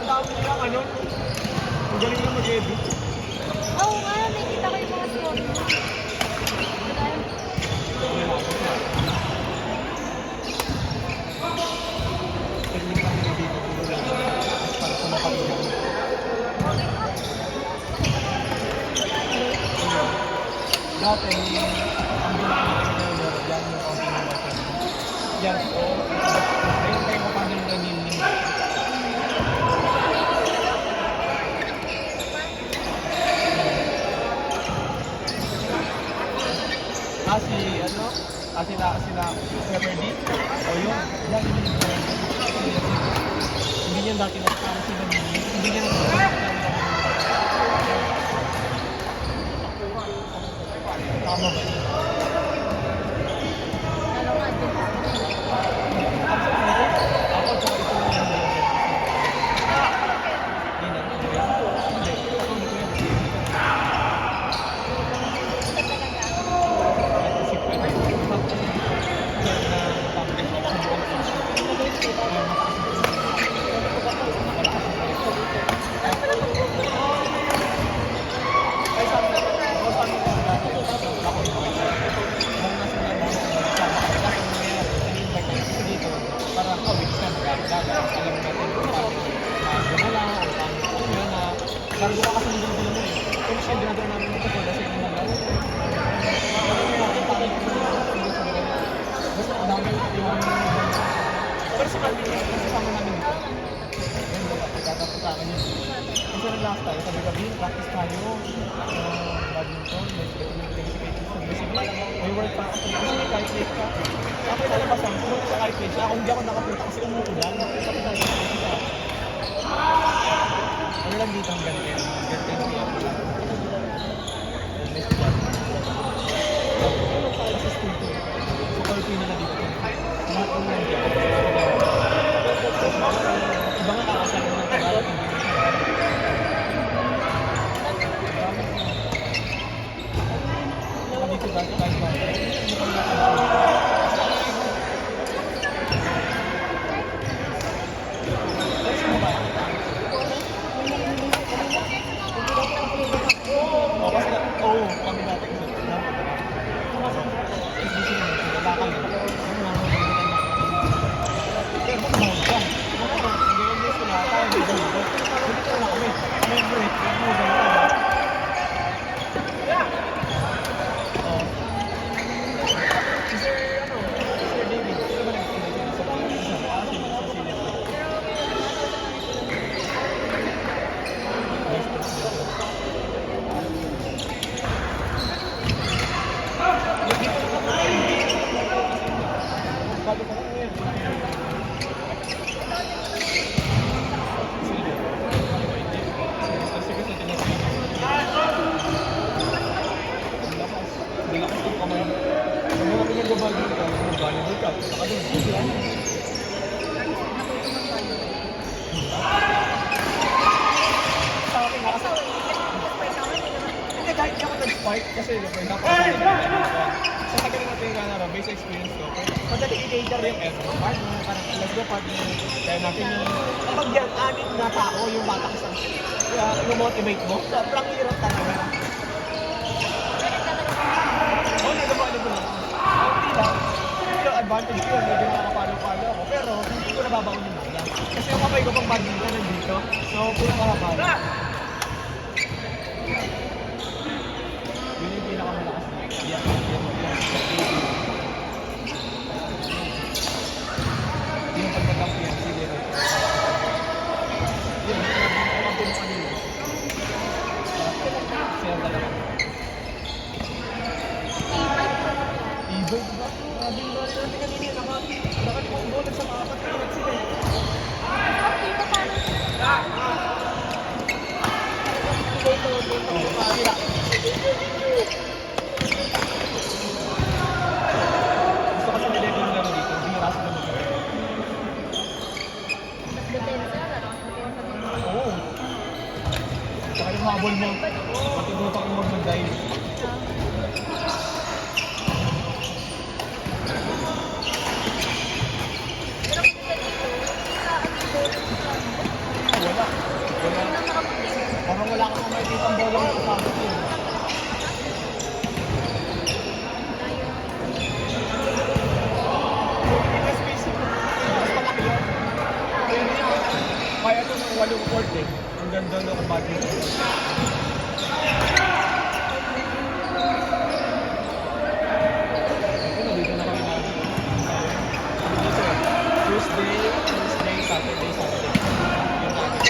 dami nilang ano. Ang galing lang mag-edit. Oo nga, nakikita ko yung mga story. Technique kami na dito puro lang. Para sa mapagiging. Dati, ang ginagawa ko na yan yung konti ng bata. Yan po. Ayun kayo pa paano yung naniling. Sila Pepper D. O yun. Yan yung hindi niya dati na parang sila hindi niya tama ba yun? Bago ka kasi nandun mo eh. Kung siya ginagawa namin dito ko, kasi yung nagawa. Basta ang dami yung pero sa kami, kasama namin dito. Yan ba, pagkatapos sa akin yun. Kasi nang last time, sabi-gabi, practice tayo. Badminton, may work pa kasi may calculate ka. Ako yung nalabasan, pumunta sa calculate siya. Ako hindi ako nakapunta kasi umuulan. Napunta ko sa calculate siya. Ano lang dito ang ganito yan? Ganito yung siya. Sa school ko. Sa Corpino na dito. Lahat ng lang dito. Iba nga kakasal ko ng Tagalog. Nakadito ba? Kahit ba? Kami natin kasi for example, sa tagal natin yung basic experience ko, madali i-cater yung effort. Partner, parang let's go partner. Kaya natin yung, kapag yan, anim na tao yung bata isang i-motivate mo, sobrang hirap talaga. Oo, nagabalik ko lang. Hindi lang. Yung advantage ko, medyo nakapalo-palo ako. Pero, hindi ko nababaon yung bola. Kasi yung kamay ko pang badminton nandito. So, puro mahaba. Yun yung pinakamalakas na. Yan. Yung pagkakampiyan, sige rin. Yun, yung pinakakanino. Siya talaga. E-bird ba? Maraming ba? Natin kanina, nakalimang bola sa mga patrinat sila. Gusto kasi nila yung laro dito, bihira sila mag-laro. Oo. Saka yung habol mo, matutupak mo mag-dive. Wala. Kaya ito ng 8 court eh. Ang ganda ng budget. Ito, dito na kami na. Dito eh. Tuesday, Saturday. Yung natin.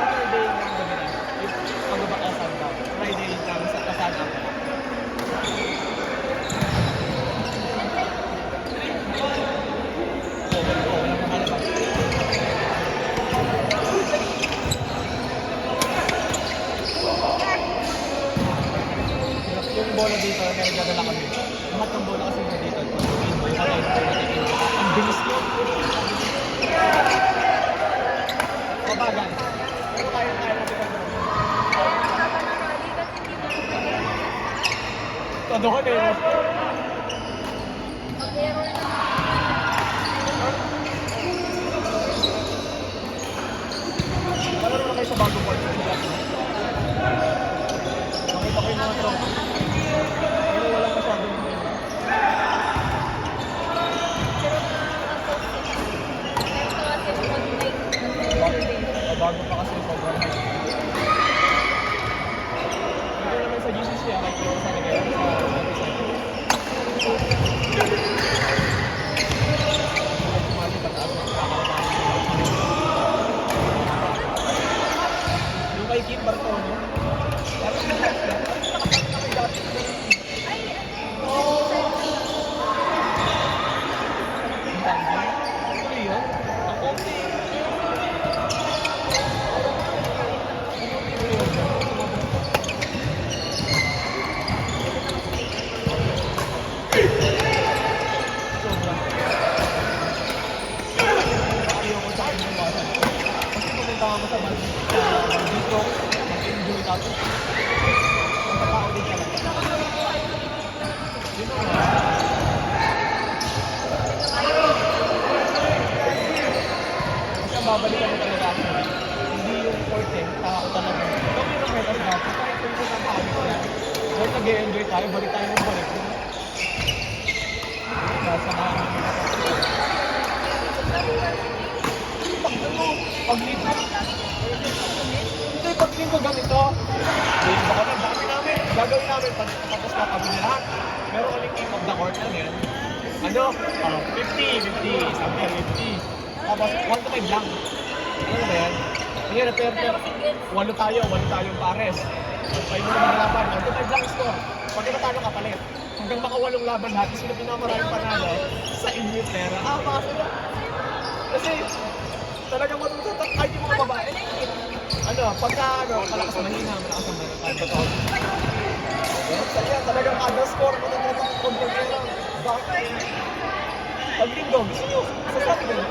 Saturday lang gabi na. Yung pagbaba ka Sunday. Friday lang sa kasana. Walang makalabas. Yung bola dito, may nagdadala kami. Lahat ng bola kasi dito. Ang bilis nyo. Mabagal. Pero kaya natin pag todo ko na yun. Palaro na kayo sa bagong board. Makita ko yung mga tropa. Pero wala masyadong bago pa kasi sobrang ito naman sa GCC kahit yung sa nagaya sa website kumali pataas ng yung kay Kim Bartono parang nakakay dati ano yun? Ang konti ayoko sa akin yung basa. Kasi pumunta ako sa dito, mag-enjoy natin. Ang tatao din talaga. Yun ang kasi ang babalikan mo talaga ako. Hindi yung 14, tao talaga. Kung yun ang metas natin, kahit kung yun ang kami ko yan. Kahit nag-enjoy tayo, balik tayo ng balik. Nasa namin. Paglito. Hindi, paglito ganito. Hindi, baka na, dami namin. Gagawin namin tapos na kami na lahat. Pero ulit king of the court lang yan. Ano? 50, something 50. Tapos 1 to 5 lang. Ano ba yan? Hindi, walo tayong pares. Tayo mo naman laban, 1 to 5 lang score. Pag natalo ka palit. Hanggang maka 8 laban lahat, sino pinamaraming panalo sa inyo pera. Baka sila. Kasi talagang matututak kahit yung mga babae. Ano, pagka malakas na mahina, malakas na mahina. Kaya talagang kada score matututak kung pagkira. Bakit? Pag linggo, gusto nyo, sa Saturday.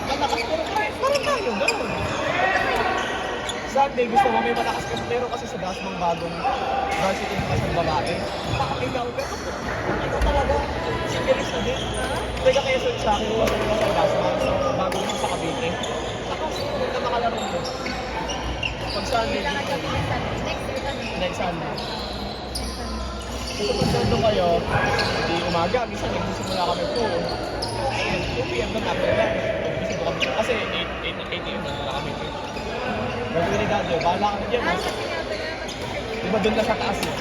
Malakas pero parang tayo, gano'n. Sunday, gusto mo may malakas kasi pero kasi sa Dasmang bagong varsity ng kasang babae. Ikaw, pero ito talaga, singilis na din. Teka kaya sa akin, wala ko sa Dasmang, bagong sa Cavite. Tapos, hindi na makalaro mo. Pag Sunday, next Sunday. So, pag nandun kayo, di umaga, minsan nagsisimula kami po. 2 PM na after that. Nagsisimula kami kasi 8 AM na kami. Gagawin ni Dadyo, bahala kami dyan. Diba doon na sa taas eh.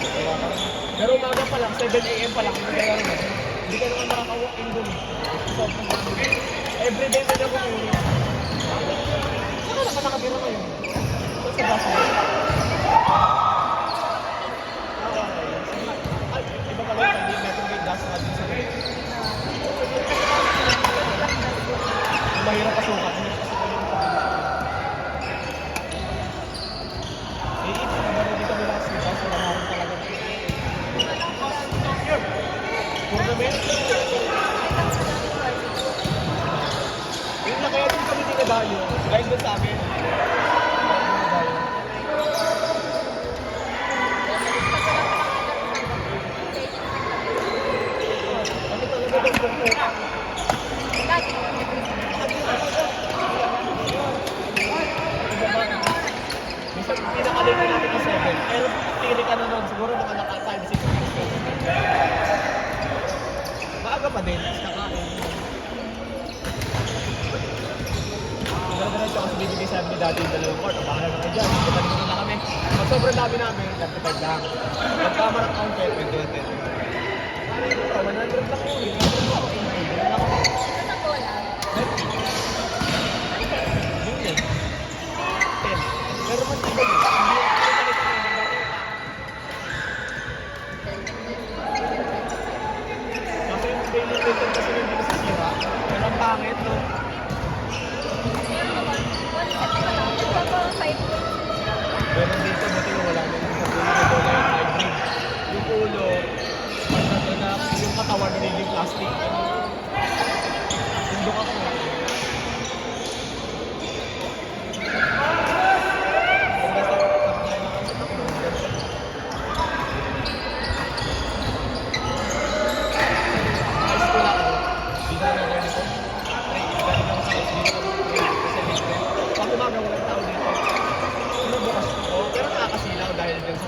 Pero umaga pa lang, 7 AM pa lang. Hindi ka naman makaka-walk-in doon. Sobrang dami. Everyday na niya kumuli. Saan ka nakatira kayo? Sa basa. Ay, iba pala yung hindi metro gate gas natin sa gate. Mahirap pasukat. Tournament? Yung na kaya din kami dinadayo, dahil doon sa amin. Ano talaga doon kung minsan pinakalit natin na 7, pero tiri ka na nun, siguro mga naka-5, 6 minutes. Maaga pa din, kakain. sabi ni Daddy yung dalawang court, bahala na kayo dyan, kapatid na kami. Pag sobrang dami namin, 35 lang. Pag tama ng count, 20. 100 lang yun. 100 lang. Hindi na ako. Ano na bola? Yun eh. 10. Pero mas iba yun. Hindi ako pinalitan na yung dati. Kasi yung daily rated kasi hindi nasisira. Yan ang pangit, no? Meron naman. One set pa lang. Ito pa 5 points. Pero dito, buti na wala na yung sa pulo na bola yung hybrid. Yung ulo, yung katawan nagiging plastic. Tundok ako. Pag umaga walang tao dito, bukas ko, pero nakakasilaw dahil din sa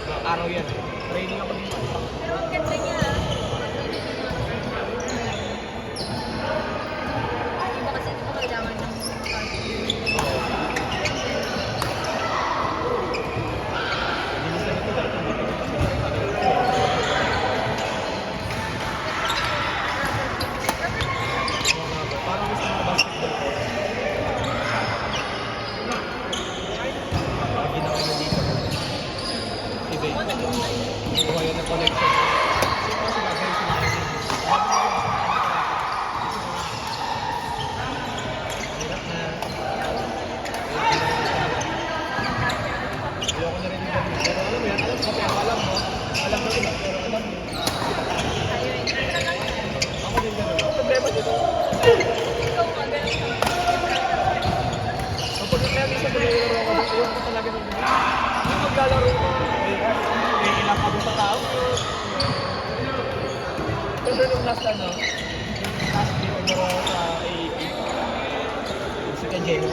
mga araw yan eh. Training ako dito. Pero ang ganda niya. Iba kasi hindi ko kailangan ng card. Hindi gusto nito dahil hindi ko parang gusto mo basketball ko. Pag ginawa nyo dito, ibig. Gawa yun ng collection. Sino kasi gagawin sila natin? Hirap na. Ayoko na rin yung ganun. Pero alam mo yan, alam ko pero alam mo. Alam mo rin, pero alam mo. Ayun. Ako din ganun. Ang problema dito. Ikaw nga, ganun ka. Kapag kaya minsan naglalaro ako dito, ayoko ko talaga ng ganun. Yung maglalaro ko, may ilang ka doon sa tao. Pero nung last ano, last day naglaro ako sa AAP. Si Kajero.